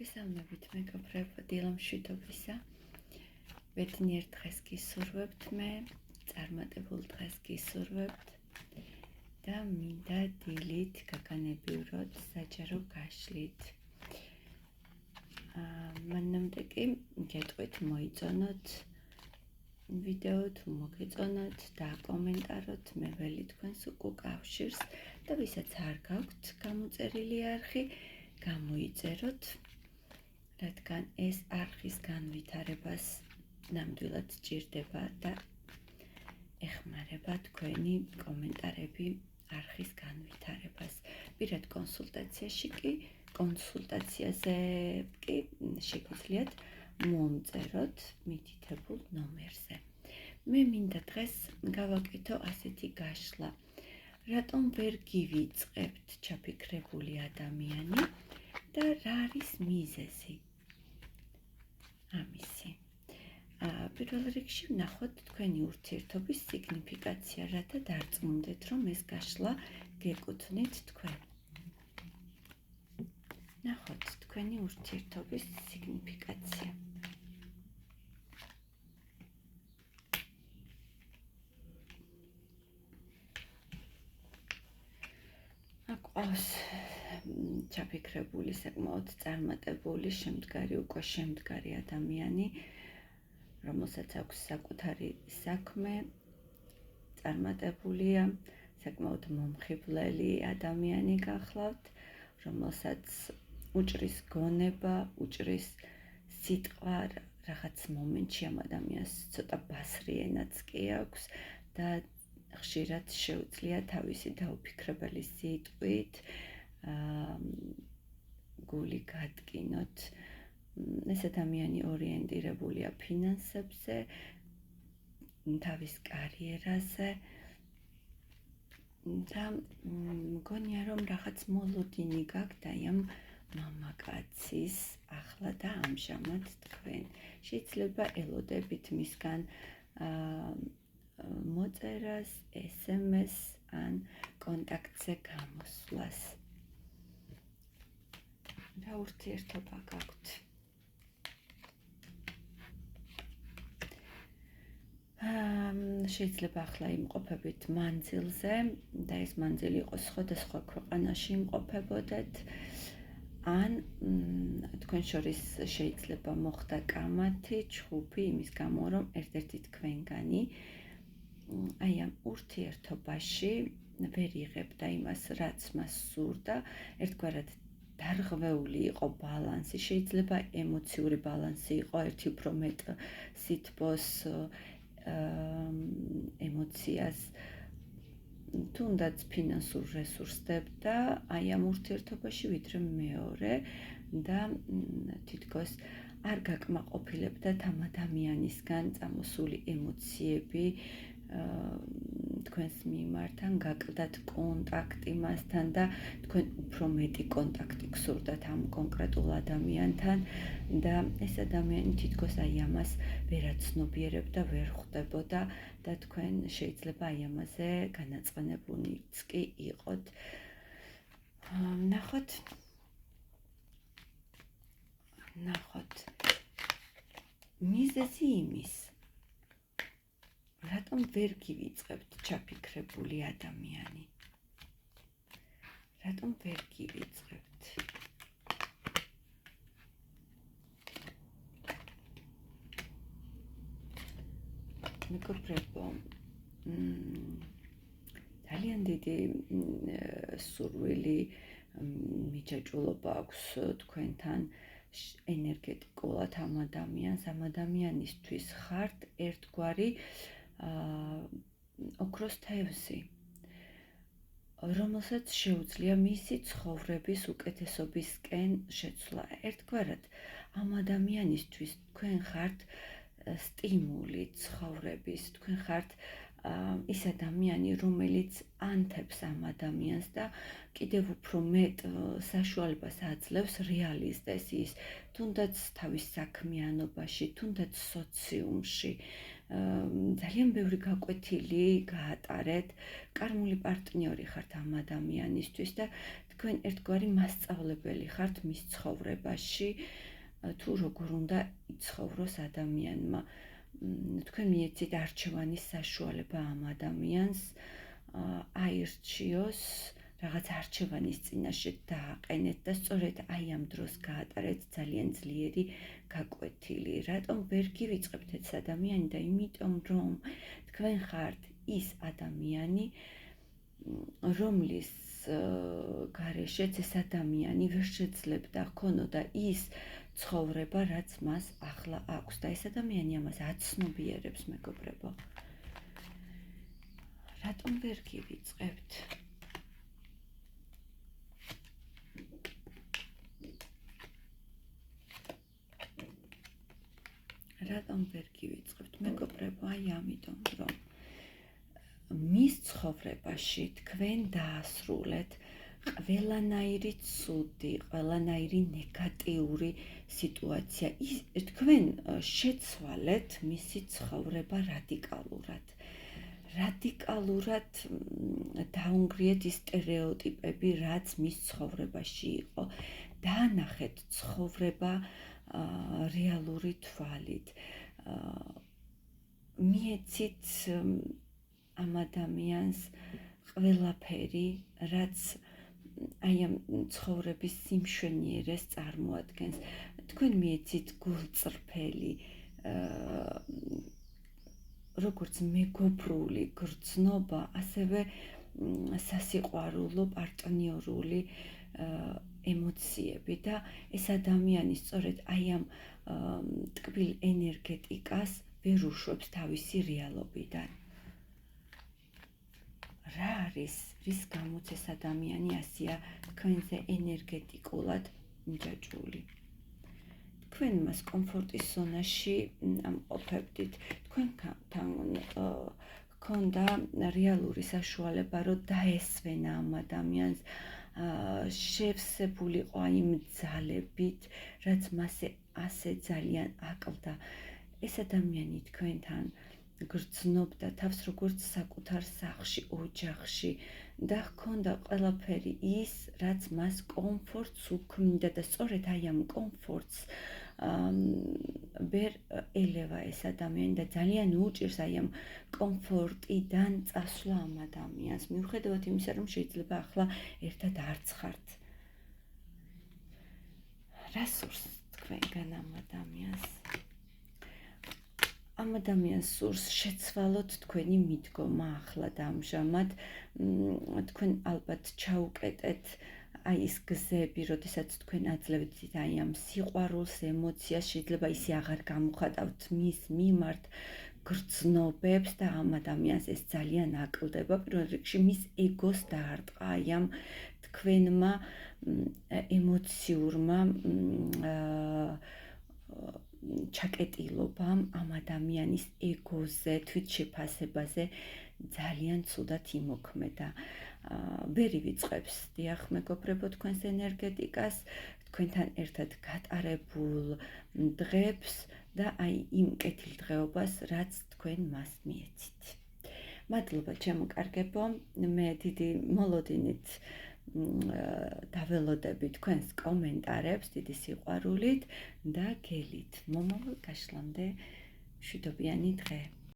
მოგესალმებით მეგობრებო, დილამშვიდობისა. ბედნიერ დღეს გისურვებთ მე, წარმატებულ დღეს გისურვებთ და მინდა დილით გაგანებივროთ საჯარო გაშლით. მანამდე კი გეტყვით მოიწონოთ ვიდეო თუ მოგეწონათ და კომენტაროთ, მე ველი თქვენს უკავშირს და ვისაც არ გაქვთ გამოწერილი არხი, გამოიწეროთ, რადგან ეს არხის განვითარებას ნამდვილად სჭირდება და ეხმარება თქვენი კომენტარები არხის განვითარებას. პირად კონსულტაციაზე კი შეგიძლიათ მომწეროთ მითითებულ ნომერზე. მე მინდა დღეს გავაკეთო ასეთი გაშლა. რატომ ვერ გივიწყებთ ჩაფიქრებული ადამიანი და რა არის მიზეზი ამისი? პირველ რიგში ვნახოთ თქვენი ურთიერთობის სიგნიფიკაცია, რათა დარწმუნდეთ, რომ ეს გაშლა გეკუთვნით თქვენ. ნახოთ თქვენი ურთიერთობის სიგნიფიკაცია. აკვავს ჩაფიქრებული, საკმაოდ წარმატებული, უკვე შემდგარი ადამიანი, რომელსაც აქვს საკუთარი საქმე, წარმატებულია, საკმაოდ მომხიბვლელი ადამიანი გახლავთ, რომელსაც უჭრის გონება, უჭრის სიტყვა, რაღაც მომენტში ამ ადამიანს ცოტა ბასრი ენაც კი აქვს და ხშირად შეუძლია თავისი დაუფიქრებელი სიტყვით გული გადგინოთ. ეს ადამიანი ორიენტირებულია ფინანსებზე, თავის კარიერაზე და მგონია, რომ რაღაც მოლოდინი გაქვთ ამ მამაკაცის ახლა და ამჟამად თქვენ. შეიძლება ელოდებით მისგან მოწერას, SMS ან კონტაქტზე გამოსვლას. რა ურთიერთობა გაქვთ? შეიძლება ახლა იმყოფებით მანძილზე და ეს მანძილი იყოს სხვადასხვა ქვეყანაში იმყოფებოდეთ, ან თქვენ შორის შეიძლება მოხდა კამათი, ჩხუბი, იმის გამო, რომ ერთ-ერთი თქვენგანი აი ამ ურთიერთობაში ვერ იღებდა იმას, რაც მას სურდა, ერთგვარად დარღვეული იყო ბალანსი, შეიძლება ემოციური ბალანსი იყო, ერთი უფრო მეტ სითბოს ემოციას, თუნდაც ფინანსურ რესურსებდა აი ამ ურთიერთობაში, ვიდრე მეორე და თითქოს არ გაკმაყოფილებდათ ამ ადამიანისგან წამოსული ემოციები თქვენს მიმართ, ან გაკლდათ კონტაქტი მასთან და თქვენ უფრო მეტი კონტაქტი გსურდათ ამ კონკრეტულ ადამიანთან და ეს ადამიანი თითქოს აი ამას ვერაცნობიერებდა, ვერ ხვდებოდა და თქვენ შეიძლება აი ამაზე განაწყენებულიც კი იყოთ. ნახოთ მიზეზი იმის, რატომ ვერ გივიწყებთ ჩაფიქრებული ადამიანი? რატომ ვერ გივიწყებთ? მეგობრებო, ძალიან დიდი სურვილი, მიჯაჭვულობა აქვს თქვენთან ენერგეტიკულად ამ ადამიანისთვის ხართ ერთგვარი ოქროს თევზი, რომელსაც შეუძლია მისი ცხოვრების უკეთესობისკენ შეცვლა. ერთგვარად ამ ადამიანისთვის თქვენ ხართ სტიმული ცხოვრების, თქვენ ხართ ის ადამიანი, რომელიც ანთებს ამ ადამიანს და კიდევ უფრო მეტ საშუალებას აძლევს რეალიზდეს ის, თუნდაც თავის საქმიანობაში, თუნდაც სოციუმში. ძალიან ბევრი გაკვეთილი გაატარეთ, კარმული პარტნიორი ხართ ამ ადამიანისთვის და თქვენ ერთგვარი მასწავლებელი ხართ მის ცხოვრებაში, თუ როგორ უნდა იცხოვროს ადამიანმა. თქვენ მიეცით არჩევანის საშუალება ამ ადამიანს, აირჩიოს, რაღაც არჩევანის წინაშე დააყენეთ და სწორედ აი ამ დროს გაატარეთ ძალიან ძლიერი გაკვეთილი. რატომ ვერ გივიწყებთ ეს ადამიანი და იმიტომ რომ თქვენ ხართ ის ადამიანი, რომლის გარეშეც ეს ადამიანი ვერ შეძლებდა ქონოდა ის ცხოვრება, რაც მას ახლა აქვს და ეს ადამიანი ამას აცნობიერებს, მეგობრებო. რატომ ვერ გივიწყებთ? რატომ ვერ გივიწყებთ, მეგობრებო? აი ამიტომ, რომ მის ცხოვრებაში თქვენ დაასრულეთ ყველანაირი ცუდი, ყველანაირი ნეგატიური სიტუაცია. თქვენ შეცვალეთ მისი ცხოვრება რადიკალურად. რადიკალურად დაუნგრიეთ ის სტერეოტიპები, რაც მის ცხოვრებაში იყო. დაანახეთ ცხოვრება რეალური თვალით. მიეცით ამ ადამიანს ყველაფერი, რაც აი ამ ცხოვრების სიმშვენიერეს წარმოადგენს. თქვენ მიეცით გულწრფელი, როგორც მეგობრული გრძნობა, ასევე სასიყვარულო პარტნიორული ემოციები და ეს ადამიანი სწორედ აი ამ ტკბილ ენერგეტიკას ვერ უშვებს თავისი რეალობიდან. რა არის, რის გამოც ეს ადამიანი ასეა თქვენზე ენერგეტიკულად მიჯაჭვული? თქვენ მას კომფორტის ზონაში ამყოფებდით, თქვენთან ჰქონდა რეალური საშუალება, რომ დაესვენა ამ ადამიანს, შევსებულიყო იმ ძალებით, რაც მას ასე ძალიან აკლდა. ეს ადამიანი თქვენთან გრძნობდა თავს როგორც საკუთარ სახლში, ოჯახში და ჰქონდა ყველაფერი ის, რაც მას კომფორტს უქმნიდა და სწორედ აი ამ კომფორტს ვერ ელევა ეს ადამიანი და ძალიან უჭირს აი ამ კომფორტიდან წასვლა ამ ადამიანს. მიუხედავად იმისა, რომ შეიძლება ახლა ერთად არც ხართ. რა სურს თქვენგან ამ ადამიანს? ამ ადამიანს სურს შეცვალოთ თქვენი მიდგომა ახლა და ამჟამად თქვენ ალბათ ჩაუკეტეთ აი ეს გზები, როდესაც თქვენ აძლევთ აი ამ სიყვარულს, ემოციას, შეიძლება ისე აღარ გამოხატავთ მის მიმართ გრძნობებს და ამ ადამიანს ეს ძალიან აკლდება. პირველ რიგში მის ეგოს დაარტყა აი ამ თქვენმა ემოციურმა ჩაკეტილობამ ამ ადამიანის ეგოზე, თვითშეფასებაზე ძალიან ცუდად იმოქმედა. ვერ ივიწყებს, დიახ, მეგობრებო, თქვენს ენერგეტიკას, თქვენთან ერთად გატარებულ დღებს და აი იმ კეთილდღეობას, რაც თქვენ მას მიეცით. მადლობა, ჩემო კარგებო, მე დიდი მოლოდინით დაველოდები თქვენს კომენტარებს დიდი სიყვარულით და გელით. მომავალ გაშლამდე მშვიდობიანი დღე.